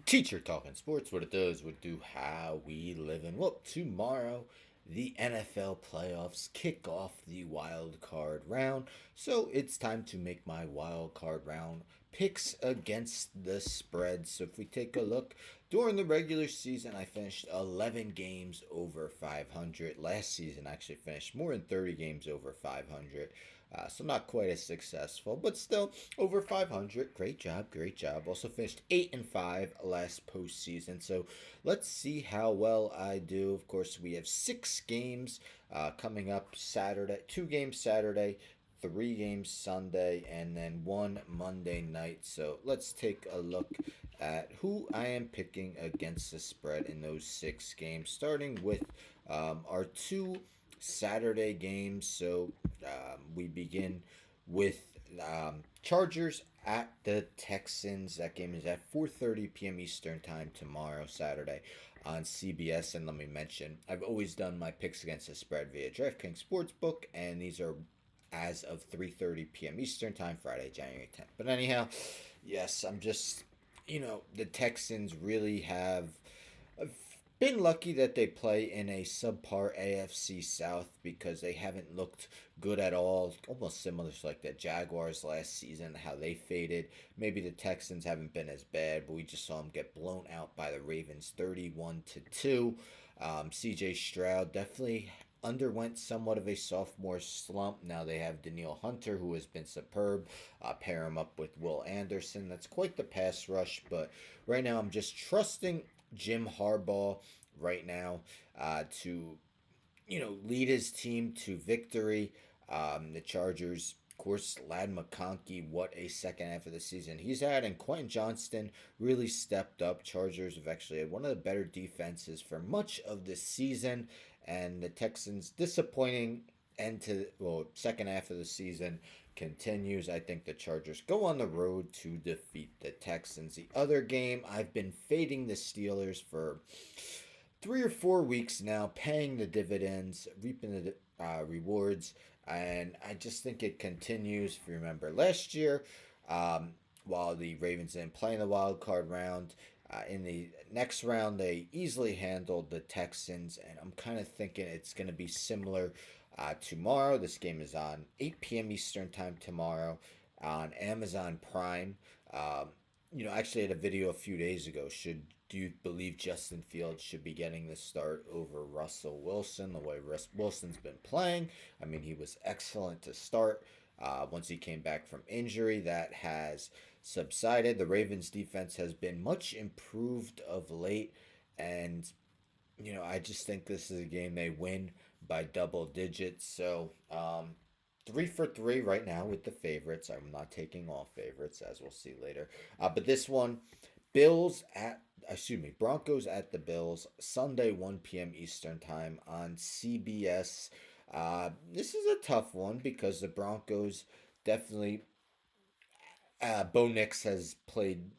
Teacher talking sports, what it does, what it do, how we live. And well, tomorrow the NFL playoffs kick off the wild card round. So it's time to make my wild card round picks against the spread. So if we take a look, during the regular season, I finished 11 games over 500. Last season, I actually finished more than 30 games over 500. So not quite as successful, but still over 500. Great job, great job. Also finished 8-5 last postseason. So let's see how well I do. Of course, we have 6 games coming up Saturday, 2 games Saturday, 3 games Sunday, and then one Monday night. So let's take a look at who I am picking against the spread in those 6 games, starting with our two Saturday games. So we begin with Chargers at the Texans. That game is at 4:30 p.m. Eastern time tomorrow, Saturday, on CBS. And let me mention, I've always done my picks against the spread via DraftKings Sportsbook, and these are as of 3:30 p.m. Eastern time, Friday, January 10th. But anyhow, yes, I'm just, the Texans really have been lucky that they play in a subpar AFC South because they haven't looked good at all. Almost similar to like the Jaguars last season, how they faded. Maybe the Texans haven't been as bad, but we just saw them get blown out by the Ravens 31-2. CJ Stroud definitely underwent somewhat of a sophomore slump. Now they have Daniil Hunter, who has been superb. Pair him up with Will Anderson. That's quite the pass rush, but right now I'm just trusting Jim Harbaugh right now to lead his team to victory. The Chargers, of course, Lad McConkey, what a second half of the season he's had, and Quentin Johnston really stepped up. Chargers have actually had one of the better defenses for much of the season, and the Texans disappointing end to second half of the season continues. I think the Chargers go on the road to defeat the Texans. The other game, I've been fading the Steelers for 3 or 4 weeks now, paying the dividends, reaping the rewards, and I just think it continues. If you remember last year, while the Ravens didn't play in the wild card round, in the next round they easily handled the Texans, and I'm kind of thinking it's going to be similar tomorrow. This game is on 8 p.m. Eastern time tomorrow on Amazon Prime. Actually had a video a few days ago. Do you believe Justin Fields should be getting the start over Russell Wilson? The way Wilson's been playing, I mean, he was excellent to start. Once he came back from injury, that has subsided. The Ravens' defense has been much improved of late, and I just think this is a game they win by double digits. So 3 for 3 right now with the favorites. I'm not taking all favorites, as we'll see later. But this one, Broncos at the Bills, Sunday 1 p.m. Eastern time on CBS. This is a tough one because the Broncos definitely, Bo Nix has played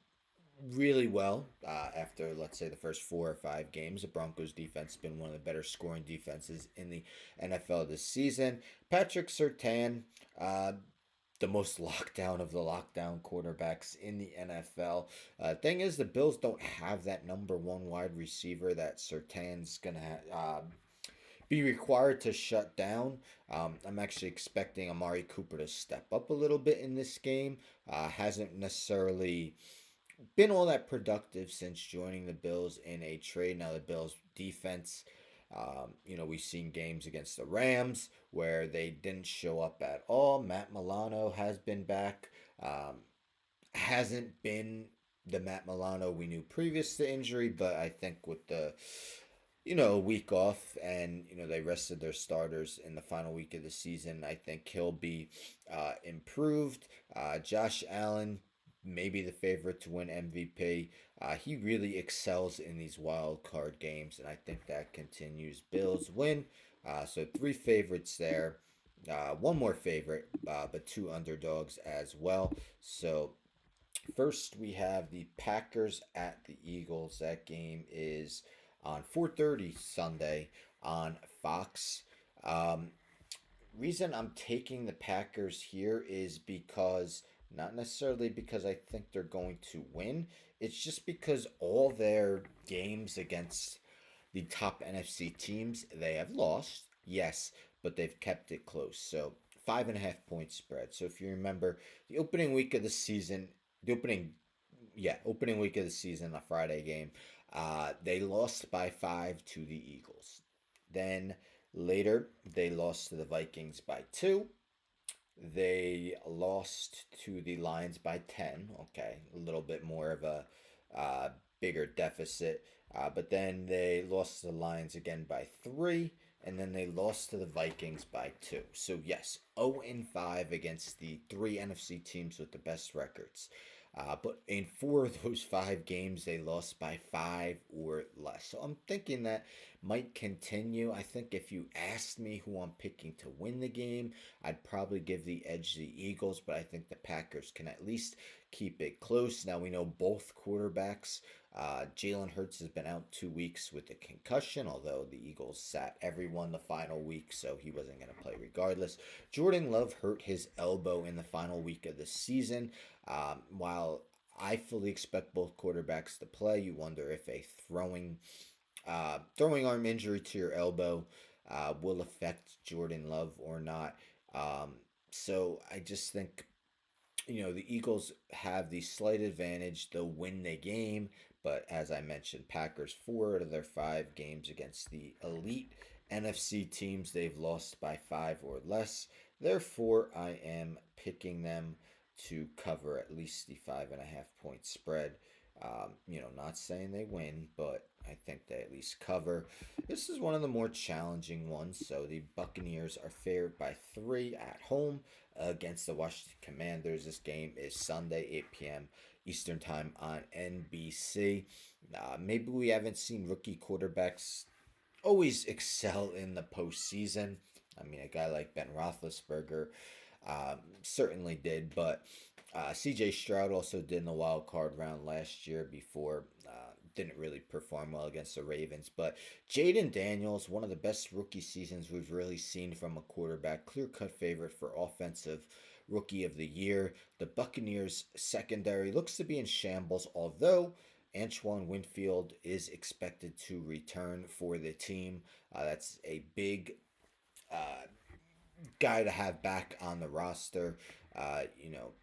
really well after, let's say, the first 4 or 5 games. The Broncos defense has been one of the better scoring defenses in the NFL this season. Patrick Surtain, the most lockdown of the lockdown quarterbacks in the NFL. Thing is, the Bills don't have that number one wide receiver that Surtain's going to be required to shut down. I'm actually expecting Amari Cooper to step up a little bit in this game. Hasn't necessarily been all that productive since joining the Bills in a trade. Now the Bills defense, we've seen games against the Rams where they didn't show up at all. Matt Milano has been back. Hasn't been the Matt Milano we knew previous to injury, but I think with the week off, and they rested their starters in the final week of the season, I think he'll be improved. Josh Allen, maybe the favorite to win MVP. He really excels in these wild card games, and I think that continues. Bills win. So 3 favorites there. One more favorite, but 2 underdogs as well. So first we have the Packers at the Eagles. That game is on 4:30 Sunday on Fox. Reason I'm taking the Packers here is because Not necessarily because I think they're going to win. It's just because all their games against the top NFC teams, they have lost, yes, but they've kept it close. So 5.5 point spread. So if you remember the opening week of the season, the opening opening week of the season, a Friday game, they lost by 5 to the Eagles. Then later they lost to the Vikings by 2. They lost to the Lions by 10. Okay, a little bit more of a uh, bigger deficit. But then they lost to the Lions again by 3. And then they lost to the Vikings by 2. So, yes, 0 and 5 against the three NFC teams with the best records. But in 4 of those 5 games, they lost by 5 or less. So I'm thinking that might continue. I think if you asked me who I'm picking to win the game, I'd probably give the edge to the Eagles, but I think the Packers can at least keep it close. Now we know both quarterbacks. Jalen Hurts has been out 2 weeks with a concussion, although the Eagles sat everyone the final week, so he wasn't going to play regardless. Jordan Love hurt his elbow in the final week of the season. While I fully expect both quarterbacks to play, you wonder if a throwing arm injury to your elbow will affect Jordan Love or not. Um, so I just think the Eagles have the slight advantage. They'll win the game, but as I mentioned, Packers 4 out of their 5 games against the elite NFC teams, they've lost by 5 or less. Therefore, I am picking them to cover at least the 5.5 point spread. Not saying they win, but I think they at least cover. This is one of the more challenging ones. So the Buccaneers are favored by 3 at home against the Washington Commanders. This game is Sunday, 8 p.m. Eastern Time on NBC. Maybe we haven't seen rookie quarterbacks always excel in the postseason. I mean, a guy like Ben Roethlisberger certainly did, but CJ Stroud also did in the wild card round last year before. Didn't really perform well against the Ravens, but Jaden Daniels, one of the best rookie seasons we've really seen from a quarterback, clear cut favorite for offensive rookie of the year. The Buccaneers secondary looks to be in shambles, although Antoine Winfield is expected to return for the team. That's a big uh, guy to have back on the roster. Uh, you know,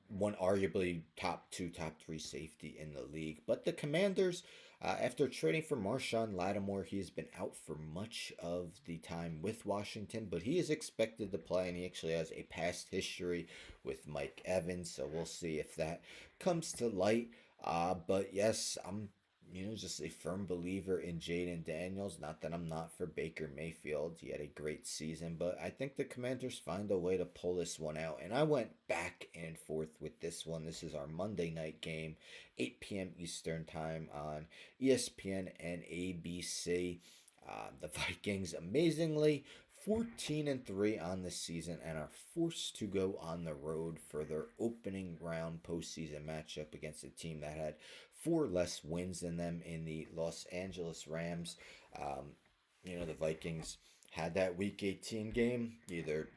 One arguably top two, top three safety in the league. But the Commanders, after trading for Marshawn Lattimore, he has been out for much of the time with Washington, but he is expected to play, and he actually has a past history with Mike Evans. So we'll see if that comes to light. But yes, I'm just a firm believer in Jaden Daniels. Not that I'm not for Baker Mayfield. He had a great season, but I think the Commanders find a way to pull this one out. And I went back and forth with this one. This is our Monday night game, 8 p.m. Eastern Time on ESPN and ABC. The Vikings, amazingly, 14-3 on the season and are forced to go on the road for their opening round postseason matchup against a team that had 4 less wins than them in the Los Angeles Rams. The Vikings had that Week 18 game, either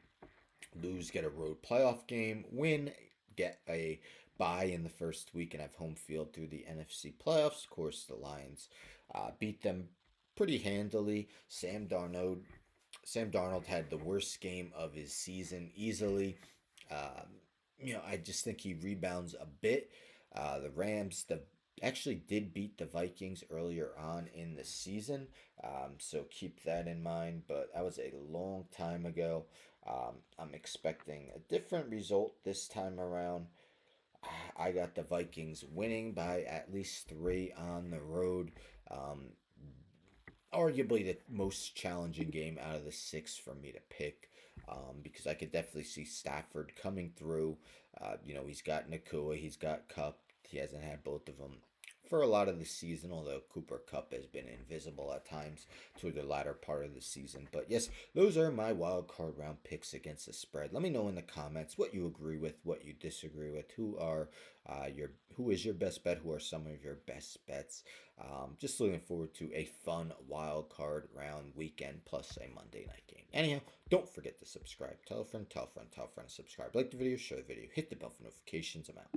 lose, get a road playoff game, win, get a bye in the first week, and have home field through the NFC playoffs. Of course, the Lions beat them pretty handily. Sam Darnold had the worst game of his season easily. I just think he rebounds a bit. The Rams, actually did beat the Vikings earlier on in the season, so keep that in mind. But that was a long time ago. I'm expecting a different result this time around. I got the Vikings winning by at least 3 on the road. Um, Arguably the most challenging game out of the 6 for me to pick, because I could definitely see Stafford coming through. He's got Nakua, he's got Cup. He hasn't had both of them for a lot of the season, although Cooper Cup has been invisible at times toward the latter part of the season. But yes, those are my wild card round picks against the spread. Let me know in the comments what you agree with, what you disagree with, who is your best bet, who are some of your best bets. Just looking forward to a fun wild card round weekend plus a Monday night game. Anyhow, don't forget to subscribe. Tell a friend, tell a friend, tell a friend to subscribe. Like the video, share the video, hit the bell for notifications. I'm out.